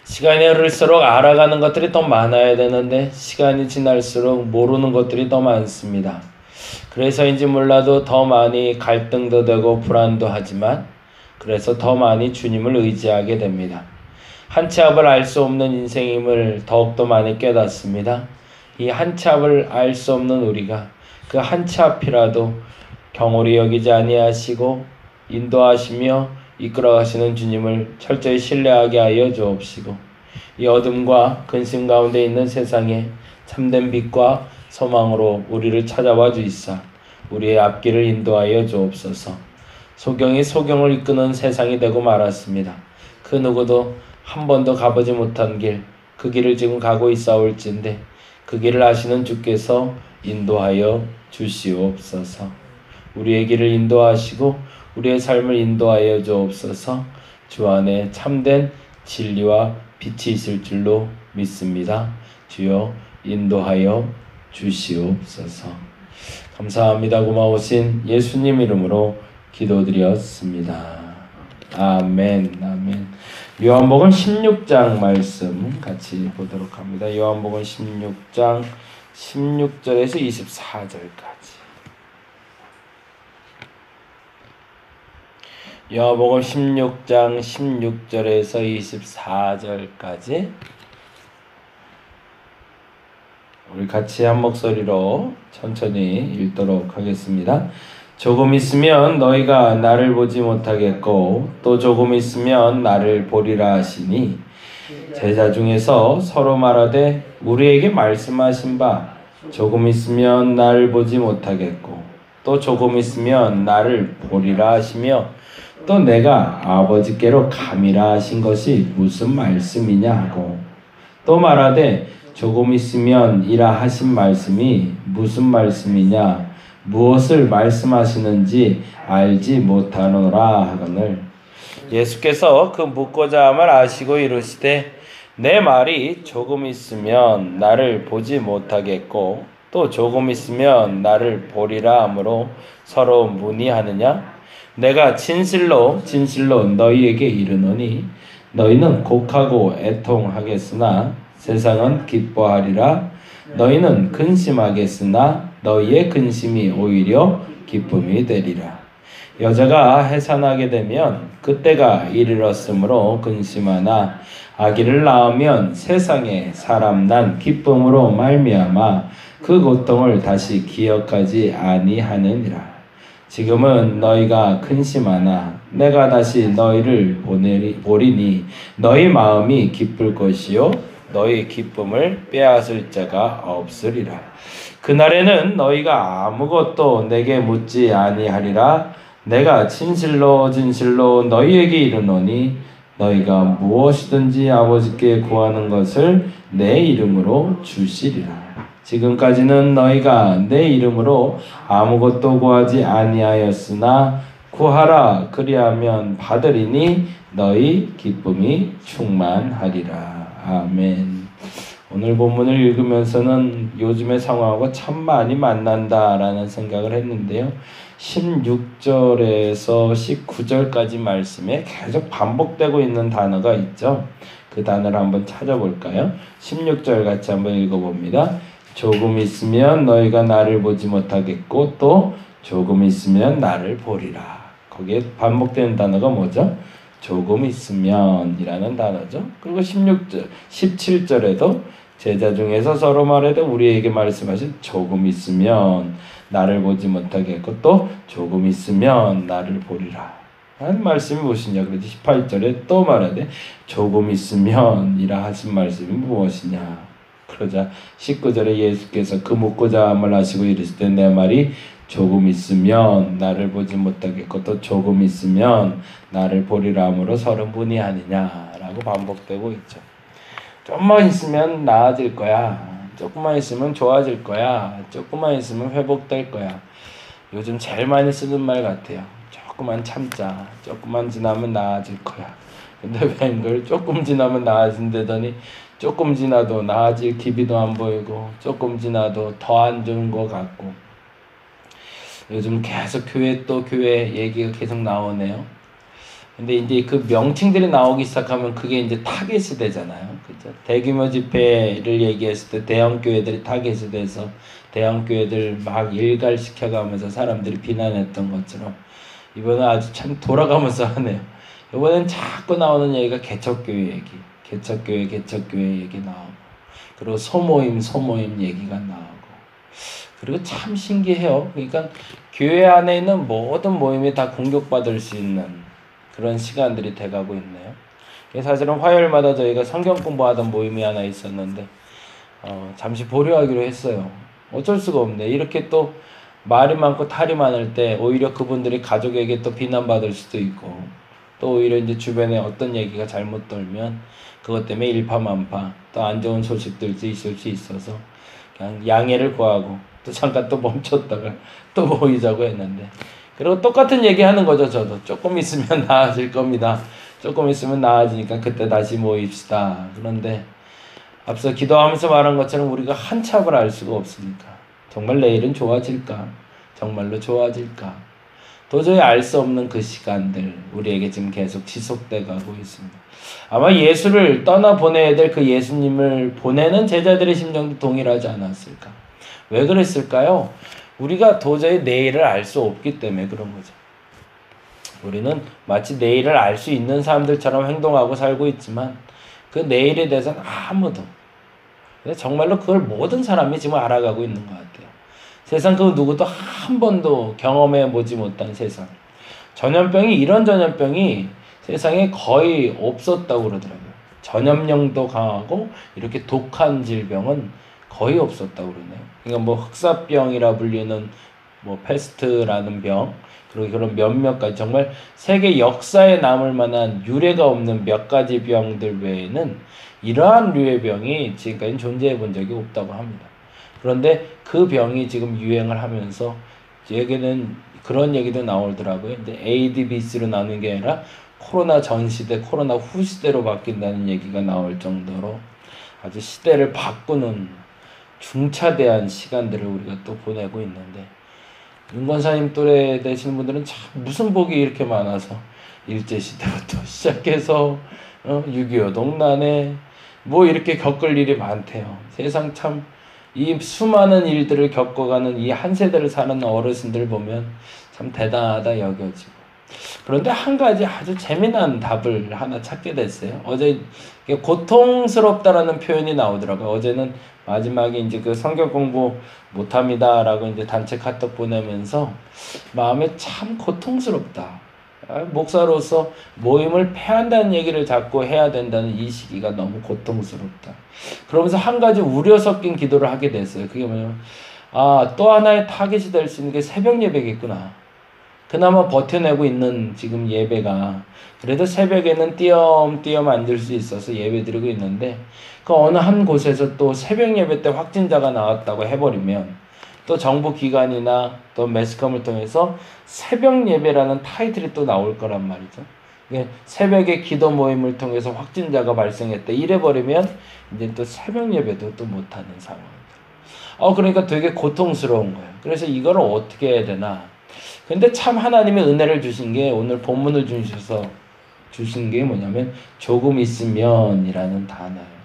시간이 흐를수록 알아가는 것들이 더 많아야 되는데 시간이 지날수록 모르는 것들이 더 많습니다. 그래서인지 몰라도 더 많이 갈등도 되고 불안도 하지만 그래서 더 많이 주님을 의지하게 됩니다. 한 치 앞을 알 수 없는 인생임을 더욱더 많이 깨닫습니다. 이 한 치 앞을 알 수 없는 우리가 그 한 치 앞이라도 경홀히 여기지 아니하시고 인도하시며 이끌어가시는 주님을 철저히 신뢰하게 하여 주옵시고 이 어둠과 근심 가운데 있는 세상에 참된 빛과 소망으로 우리를 찾아와 주이사 우리의 앞길을 인도하여 주옵소서. 소경이 소경을 이끄는 세상이 되고 말았습니다. 그 누구도 한 번도 가보지 못한 길, 그 길을 지금 가고 있사올진데 그 길을 아시는 주께서 인도하여 주시옵소서. 우리의 길을 인도하시고 우리의 삶을 인도하여 주옵소서. 주 안에 참된 진리와 빛이 있을 줄로 믿습니다. 주여 인도하여 주시옵소서. 감사합니다. 고마우신 예수님 이름으로 기도드렸습니다. 아멘. 아멘. 요한복음 16장 말씀 같이 보도록 합니다. 요한복음 16장 16절에서 24절까지. 요한복음 16장 16절에서 24절까지 우리 같이 한 목소리로 천천히 읽도록 하겠습니다. 조금 있으면 너희가 나를 보지 못하겠고 또 조금 있으면 나를 보리라 하시니 제자 중에서 서로 말하되 우리에게 말씀하신 바 조금 있으면 나를 보지 못하겠고 또 조금 있으면 나를 보리라 하시며 또 내가 아버지께로 감이라 하신 것이 무슨 말씀이냐 하고 또 말하되 조금 있으면 이라 하신 말씀이 무슨 말씀이냐 무엇을 말씀하시는지 알지 못하노라 하거늘 예수께서 그 묻고자 함을 아시고 이르시되 내 말이 조금 있으면 나를 보지 못하겠고 또 조금 있으면 나를 보리라 하므로 서로 문의하느냐 내가 진실로 진실로 너희에게 이르노니 너희는 곡하고 애통하겠으나 세상은 기뻐하리라 너희는 근심하겠으나 너희의 근심이 오히려 기쁨이 되리라. 여자가 해산하게 되면 그때가 이르렀으므로 근심하나 아기를 낳으면 세상에 사람 난 기쁨으로 말미암아 그 고통을 다시 기억하지 아니하느니라. 지금은 너희가 근심하나 내가 다시 너희를 보리니 너희 마음이 기쁠 것이요 너희 기쁨을 빼앗을 자가 없으리라. 그날에는 너희가 아무것도 내게 묻지 아니하리라. 내가 진실로 진실로 너희에게 이르노니 너희가 무엇이든지 아버지께 구하는 것을 내 이름으로 주시리라. 지금까지는 너희가 내 이름으로 아무것도 구하지 아니하였으나 구하라 그리하면 받으리니 너희 기쁨이 충만하리라. 아멘. 오늘 본문을 읽으면서는 요즘의 상황하고 참 많이 만난다라는 생각을 했는데요. 16절에서 19절까지 말씀에 계속 반복되고 있는 단어가 있죠. 그 단어를 한번 찾아볼까요? 16절 같이 한번 읽어봅니다. 조금 있으면 너희가 나를 보지 못하겠고 또 조금 있으면 나를 보리라. 거기에 반복되는 단어가 뭐죠? 조금 있으면 이라는 단어죠. 그리고 16절, 17절에도 제자 중에서 서로 말해도 우리에게 말씀하신 조금 있으면 나를 보지 못하겠고 또 조금 있으면 나를 보리라 하는 말씀이 무엇이냐. 그래서 18절에 또 말하되 조금 있으면 이라 하신 말씀이 무엇이냐. 그러자 19절에 예수께서 그 묻고자 함을 하시고 이르시되 내 말이 조금 있으면 나를 보지 못하겠고 또 조금 있으면 나를 보리라 함으로 서로 문의하느냐라고 반복되고 있죠. 조금만 있으면 나아질 거야. 조금만 있으면 좋아질 거야. 조금만 있으면 회복될 거야. 요즘 제일 많이 쓰는 말 같아요. 조금만 참자. 조금만 지나면 나아질 거야. 근데 웬걸 조금 지나면 나아진다더니 조금 지나도 나아질 기미도 안 보이고 조금 지나도 더 안 좋은 것 같고 요즘 계속 교회 또 교회 얘기가 계속 나오네요. 근데 이제 그 명칭들이 나오기 시작하면 그게 이제 타겟이 되잖아요. 그죠? 대규모 집회를 얘기했을 때 대형 교회들이 타겟이 돼서 대형 교회들 막 일갈시켜가면서 사람들이 비난했던 것처럼 이번에 아주 참 돌아가면서 하네요. 이번엔 자꾸 나오는 얘기가 개척교회 얘기, 개척교회 얘기 나오고, 그리고 소모임 얘기가 나오고, 그리고 참 신기해요. 그러니까 교회 안에 있는 모든 모임이 다 공격받을 수 있는 그런 시간들이 돼가고 있네요. 사실은 화요일마다 저희가 성경 공부하던 모임이 하나 있었는데 잠시 보류하기로 했어요. 어쩔 수가 없네. 이렇게 또 말이 많고 탈이 많을 때 오히려 그분들이 가족에게 또 비난받을 수도 있고, 또 오히려 이제 주변에 어떤 얘기가 잘못 돌면 그것 때문에 일파만파 또 안 좋은 소식들도 있을 수 있어서 그냥 양해를 구하고 또 잠깐 또 멈췄다가 또 모이자고 했는데, 그리고 똑같은 얘기 하는 거죠. 저도 조금 있으면 나아질 겁니다. 조금 있으면 나아지니까 그때 다시 모입시다. 그런데 앞서 기도하면서 말한 것처럼 우리가 한참을 알 수가 없으니까 정말 내일은 좋아질까? 정말로 좋아질까? 도저히 알 수 없는 그 시간들 우리에게 지금 계속 지속돼 가고 있습니다. 아마 예수를 떠나보내야 될 그 예수님을 보내는 제자들의 심정도 동일하지 않았을까? 왜 그랬을까요? 우리가 도저히 내일을 알 수 없기 때문에 그런 거죠. 우리는 마치 내일을 알 수 있는 사람들처럼 행동하고 살고 있지만 그 내일에 대해서는 아무도, 정말로 그걸 모든 사람이 지금 알아가고 있는 것 같아요. 세상 그 누구도 한 번도 경험해 보지 못한 세상. 전염병이, 이런 전염병이 세상에 거의 없었다고 그러더라고요. 전염력도 강하고 이렇게 독한 질병은 거의 없었다고 그러네요. 그러니까 뭐 흑사병이라 불리는 뭐 페스트라는 병, 그리고 그런 몇몇 가지 정말 세계 역사에 남을 만한 유례가 없는 몇 가지 병들 외에는 이러한 류의 병이 지금까지 존재해 본 적이 없다고 합니다. 그런데 그 병이 지금 유행을 하면서 얘기는 그런 얘기도 나오더라고요. 이제 AD, BC로 나누는 게 아니라 코로나 전 시대, 코로나 후 시대로 바뀐다는 얘기가 나올 정도로 아주 시대를 바꾸는 중차대한 시간들을 우리가 또 보내고 있는데, 윤권사님 또래 되시는 분들은 참 무슨 복이 이렇게 많아서 일제시대부터 시작해서 6.25 동란에 뭐 이렇게 겪을 일이 많대요. 세상 참 이 수많은 일들을 겪어가는 이 한 세대를 사는 어르신들 보면 참 대단하다 여겨지고, 그런데 한 가지 아주 재미난 답을 하나 찾게 됐어요. 어제 고통스럽다라는 표현이 나오더라고요. 어제는 마지막에 이제 그 성경 공부 못합니다라고 이제 단체 카톡 보내면서 마음에 참 고통스럽다. 목사로서 모임을 폐한다는 얘기를 자꾸 해야 된다는 이 시기가 너무 고통스럽다. 그러면서 한 가지 우려 섞인 기도를 하게 됐어요. 그게 뭐냐면, 또 하나의 타겟이 될 수 있는 게 새벽 예배겠구나. 그나마 버텨내고 있는 지금 예배가, 그래도 새벽에는 띄엄띄엄 앉을 수 있어서 예배 드리고 있는데, 그 어느 한 곳에서 또 새벽 예배 때 확진자가 나왔다고 해버리면 또 정부 기관이나 또 매스컴을 통해서 새벽 예배라는 타이틀이 또 나올 거란 말이죠. 새벽에 기도 모임을 통해서 확진자가 발생했다 이래버리면 이제 또 새벽 예배도 또 못하는 상황입니다. 그러니까 되게 고통스러운 거예요. 그래서 이걸 어떻게 해야 되나. 근데 참 하나님의 은혜를 주신 게, 오늘 본문을 주신 게 뭐냐면 조금 있으면이라는 단어예요.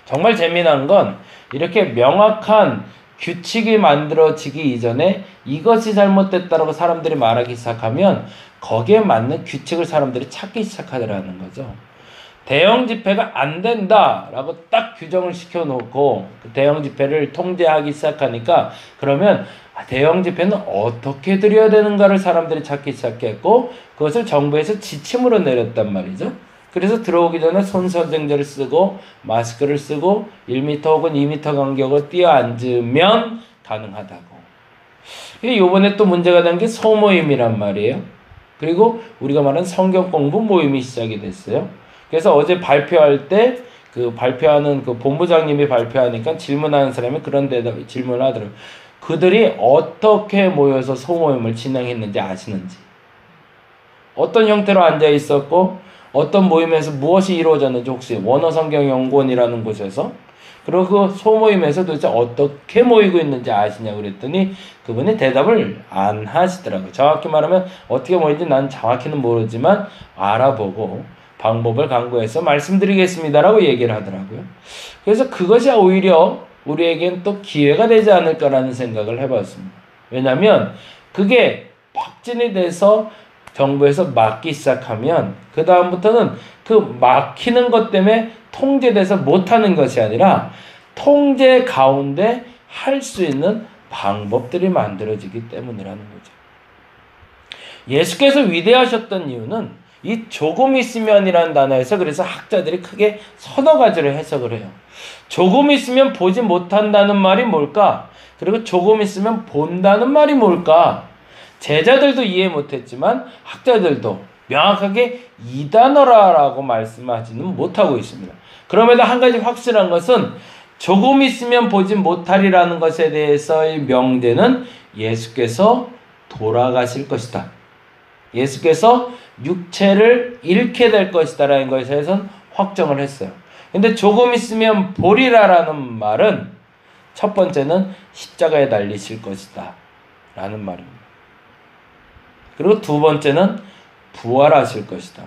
정말 재미난 건 이렇게 명확한 규칙이 만들어지기 이전에 이것이 잘못됐다라고 사람들이 말하기 시작하면 거기에 맞는 규칙을 사람들이 찾기 시작하더라는 거죠. 대형 집회가 안 된다라고 딱 규정을 시켜놓고 그 대형 집회를 통제하기 시작하니까, 그러면 대형 집회는 어떻게 드려야 되는가를 사람들이 찾기 시작했고, 그것을 정부에서 지침으로 내렸단 말이죠. 그래서 들어오기 전에 손소독제를 쓰고 마스크를 쓰고 1m 혹은 2m 간격을 뛰어 앉으면 가능하다고. 이번에 또 문제가 된 게 소모임이란 말이에요. 그리고 우리가 말하는 성경 공부 모임이 시작이 됐어요. 그래서 어제 발표할 때 그 발표하는 그 본부장님이 발표하니까 질문하는 사람이 그런 데다 질문을 하더라고요. 그들이 어떻게 모여서 소모임을 진행했는지 아시는지, 어떤 형태로 앉아 있었고 어떤 모임에서 무엇이 이루어졌는지 혹시 원어성경연구원이라는 곳에서 그리고 그 소모임에서 도대체 어떻게 모이고 있는지 아시냐고 그랬더니 그분이 대답을 안 하시더라고요. 정확히 말하면 어떻게 모이는지 난 정확히는 모르지만 알아보고 방법을 강구해서 말씀드리겠습니다라고 얘기를 하더라고요. 그래서 그것이 오히려 우리에겐 또 기회가 되지 않을까라는 생각을 해봤습니다. 왜냐하면 그게 확진이 돼서 정부에서 막기 시작하면 그 다음부터는 그 막히는 것 때문에 통제돼서 못하는 것이 아니라 통제 가운데 할 수 있는 방법들이 만들어지기 때문이라는 거죠. 예수께서 위대하셨던 이유는 이 조금 있으면이라는 단어에서 그래서 학자들이 크게 서너 가지로 해석을 해요. 조금 있으면 보지 못한다는 말이 뭘까? 그리고 조금 있으면 본다는 말이 뭘까? 제자들도 이해 못했지만 학자들도 명확하게 이 단어라고 말씀하지는 못하고 있습니다. 그럼에도 한 가지 확실한 것은 조금 있으면 보지 못하리라는 것에 대해서의 명제는 예수께서 돌아가실 것이다. 예수께서 육체를 잃게 될 것이다 라는 것에 대해서는 확정을 했어요. 근데 조금 있으면 보리라라는 말은 첫 번째는 십자가에 달리실 것이다 라는 말입니다. 그리고 두 번째는 부활하실 것이다.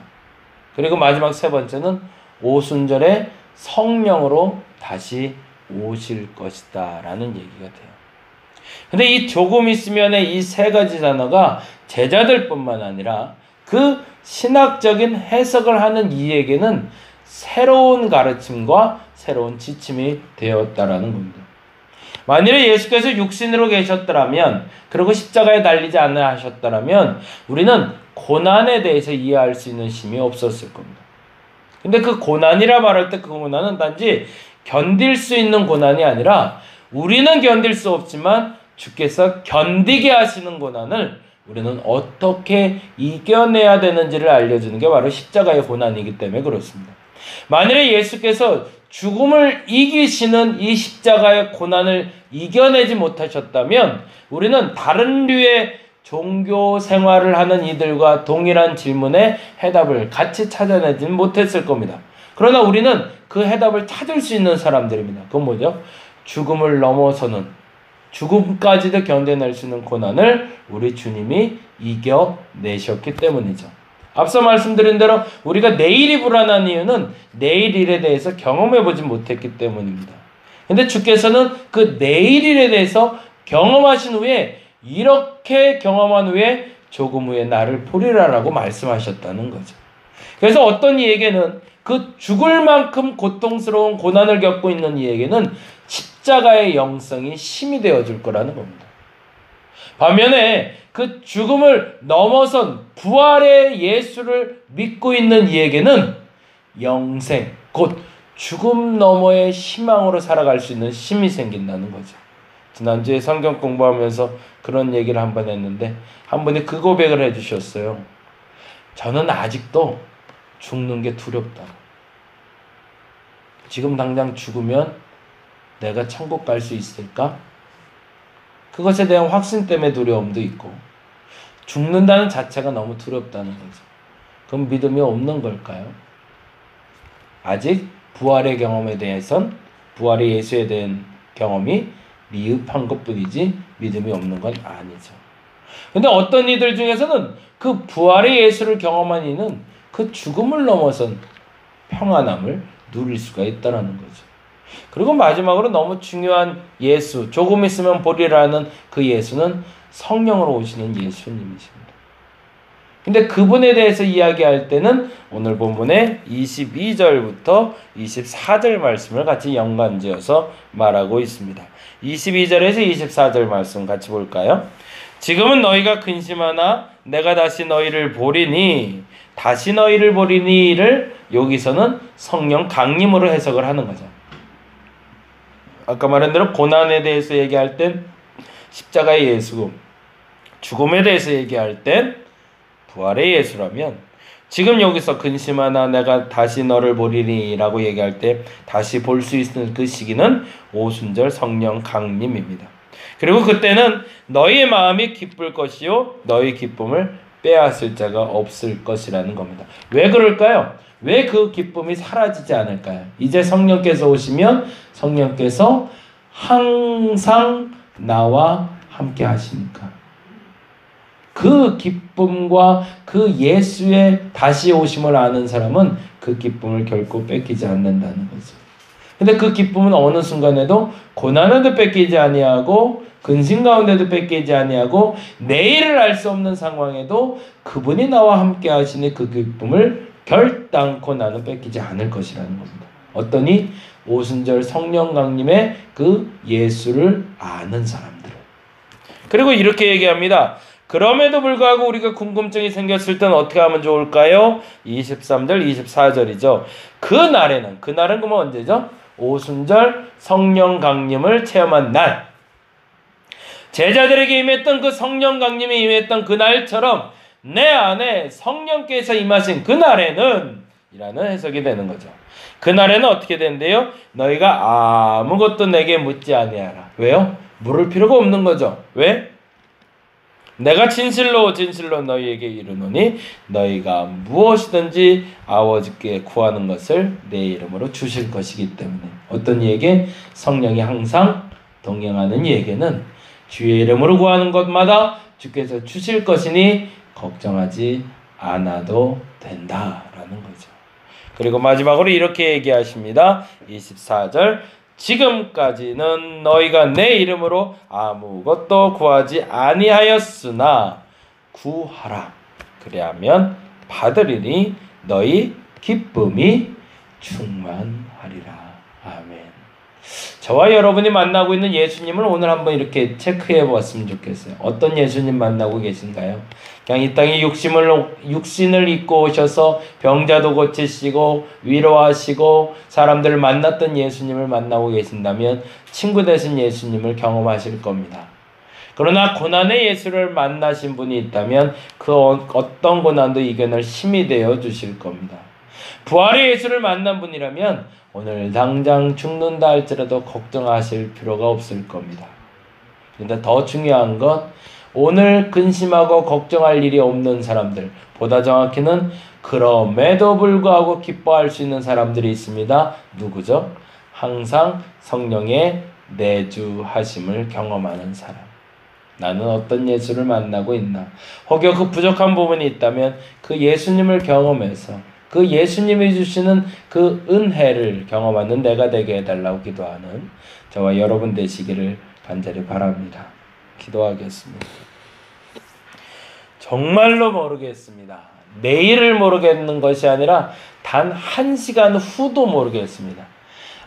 그리고 마지막 세 번째는 오순절에 성령으로 다시 오실 것이다 라는 얘기가 돼요. 근데 이 조금 있으면의 이 세 가지 단어가 제자들뿐만 아니라 그 신학적인 해석을 하는 이에게는 새로운 가르침과 새로운 지침이 되었다라는 겁니다. 만일에 예수께서 육신으로 계셨더라면 그리고 십자가에 달리지 않아 하셨더라면 우리는 고난에 대해서 이해할 수 있는 힘이 없었을 겁니다. 근데 그 고난이라 말할 때 그 고난은 단지 견딜 수 있는 고난이 아니라 우리는 견딜 수 없지만 주께서 견디게 하시는 고난을 우리는 어떻게 이겨내야 되는지를 알려주는 게 바로 십자가의 고난이기 때문에 그렇습니다. 만일에 예수께서 죽음을 이기시는 이 십자가의 고난을 이겨내지 못하셨다면 우리는 다른 류의 종교 생활을 하는 이들과 동일한 질문에 해답을 같이 찾아내지는 못했을 겁니다. 그러나 우리는 그 해답을 찾을 수 있는 사람들입니다. 그건 뭐죠? 죽음을 넘어서는, 죽음까지도 견뎌낼 수 있는 고난을 우리 주님이 이겨내셨기 때문이죠. 앞서 말씀드린 대로 우리가 내일이 불안한 이유는 내일 일에 대해서 경험해보지 못했기 때문입니다. 근데 주께서는 그 내일 일에 대해서 경험하신 후에 이렇게 경험한 후에 조금 후에 나를 보리라라고 말씀하셨다는 거죠. 그래서 어떤 이에게는 그 죽을 만큼 고통스러운 고난을 겪고 있는 이에게는 십자가의 영성이 힘이 되어줄 거라는 겁니다. 반면에 그 죽음을 넘어선 부활의 예수를 믿고 있는 이에게는 영생, 곧 죽음 너머의 희망으로 살아갈 수 있는 힘이 생긴다는 거죠. 지난주에 성경 공부하면서 그런 얘기를 한번 했는데 한 분이 그 고백을 해주셨어요. 저는 아직도 죽는 게 두렵다고. 지금 당장 죽으면 내가 천국 갈 수 있을까? 그것에 대한 확신 때문에 두려움도 있고 죽는다는 자체가 너무 두렵다는 거죠. 그럼 믿음이 없는 걸까요? 아직 부활의 경험에 대해선 부활의 예수에 대한 경험이 미흡한 것뿐이지 믿음이 없는 건 아니죠. 근데 어떤 이들 중에서는 그 부활의 예수를 경험한 이는 그 죽음을 넘어선 평안함을 누릴 수가 있다는 거죠. 그리고 마지막으로 너무 중요한 예수, 조금 있으면 보리라는 그 예수는 성령으로 오시는 예수님이십니다. 근데 그분에 대해서 이야기할 때는 오늘 본문의 22절부터 24절 말씀을 같이 연관지어서 말하고 있습니다. 22절에서 24절 말씀 같이 볼까요? 지금은 너희가 근심하나 내가 다시 너희를 보리니, 다시 너희를 보리니를 여기서는 성령 강림으로 해석을 하는 거죠. 아까 말한 대로 고난에 대해서 얘기할 땐 십자가의 예수고, 죽음에 대해서 얘기할 땐 부활의 예수라면, 지금 여기서 근심하나 내가 다시 너를 보리니 라고 얘기할 때 다시 볼 수 있는 그 시기는 오순절 성령 강림입니다. 그리고 그때는 너희의 마음이 기쁠 것이요 너희 기쁨을 빼앗을 자가 없을 것이라는 겁니다. 왜 그럴까요? 왜 그 기쁨이 사라지지 않을까요? 이제 성령께서 오시면 성령께서 항상 나와 함께 하시니까. 그 기쁨과 그 예수의 다시 오심을 아는 사람은 그 기쁨을 결코 뺏기지 않는다는 거죠. 근데 그 기쁨은 어느 순간에도 고난에도 뺏기지 아니하고 근심 가운데도 뺏기지 아니하고 내일을 알 수 없는 상황에도 그분이 나와 함께 하시니 그 기쁨을 결단코 나는 뺏기지 않을 것이라는 겁니다. 어떠니? 오순절 성령 강림의 그 예수를 아는 사람들. 그리고 이렇게 얘기합니다. 그럼에도 불구하고 우리가 궁금증이 생겼을 때는 어떻게 하면 좋을까요? 23절, 24절이죠. 그날은 그러면 언제죠? 오순절 성령 강림을 체험한 날. 제자들에게 임했던 그 성령 강림이 임했던 그날처럼 내 안에 성령께서 임하신 그날에는 이라는 해석이 되는 거죠. 그날에는 어떻게 된대요? 너희가 아무것도 내게 묻지 아니하라. 왜요? 물을 필요가 없는 거죠. 왜? 내가 진실로 너희에게 이르노니 너희가 무엇이든지 아버지께 구하는 것을 내 이름으로 주실 것이기 때문에. 어떤 이에게? 성령이 항상 동행하는 이에게는 주의 이름으로 구하는 것마다 주께서 주실 것이니 걱정하지 않아도 된다라는 거죠. 그리고 마지막으로 이렇게 얘기하십니다. 24절 지금까지는 너희가 내 이름으로 아무것도 구하지 아니하였으나 구하라. 그리하면 받으리니 너희 기쁨이 충만하리라. 아멘. 저와 여러분이 만나고 있는 예수님을 오늘 한번 이렇게 체크해 보았으면 좋겠어요. 어떤 예수님 만나고 계신가요? 그냥 이 땅에 육신을 입고 오셔서 병자도 고치시고 위로하시고 사람들을 만났던 예수님을 만나고 계신다면 친구 되신 예수님을 경험하실 겁니다. 그러나 고난의 예수를 만나신 분이 있다면 그 어떤 고난도 이겨낼 힘이 되어 주실 겁니다. 부활의 예수를 만난 분이라면 오늘 당장 죽는다 할지라도 걱정하실 필요가 없을 겁니다. 그런데 더 중요한 건 오늘 근심하고 걱정할 일이 없는 사람들, 보다 정확히는 그럼에도 불구하고 기뻐할 수 있는 사람들이 있습니다. 누구죠? 항상 성령의 내주하심을 경험하는 사람. 나는 어떤 예수를 만나고 있나? 혹여 그 부족한 부분이 있다면 그 예수님을 경험해서 그 예수님이 주시는 그 은혜를 경험하는 내가 되게 해달라고 기도하는 저와 여러분 되시기를 간절히 바랍니다. 기도하겠습니다. 정말로 모르겠습니다. 내일을 모르겠는 것이 아니라 단 1시간 후도 모르겠습니다.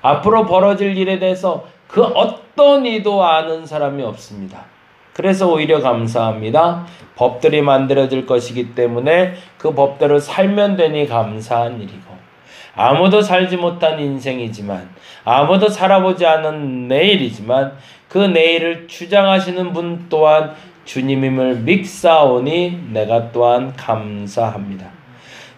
앞으로 벌어질 일에 대해서 그 어떤 이도 아는 사람이 없습니다. 그래서 오히려 감사합니다. 법들이 만들어질 것이기 때문에 그 법대로 살면 되니 감사한 일이고, 아무도 살지 못한 인생이지만, 아무도 살아보지 않은 내일이지만 그 내일을 주장하시는 분 또한 주님임을 믿사오니 내가 또한 감사합니다.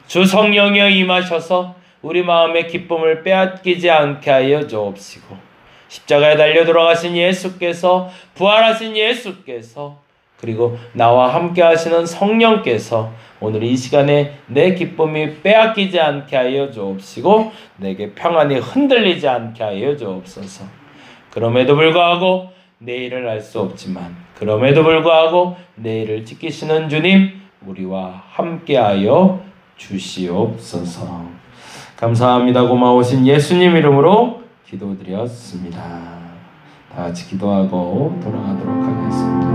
주 성령이여 임하셔서 우리 마음의 기쁨을 빼앗기지 않게 하여 주옵시고, 십자가에 달려 돌아가신 예수께서, 부활하신 예수께서, 그리고 나와 함께 하시는 성령께서 오늘 이 시간에 내 기쁨이 빼앗기지 않게 하여 주옵시고 내게 평안이 흔들리지 않게 하여 주옵소서. 그럼에도 불구하고 내일을 알 수 없지만, 그럼에도 불구하고 내일을 지키시는 주님, 우리와 함께 하여 주시옵소서. 감사합니다. 고마우신 예수님 이름으로 기도드렸습니다. 다 같이 기도하고 돌아가도록 하겠습니다.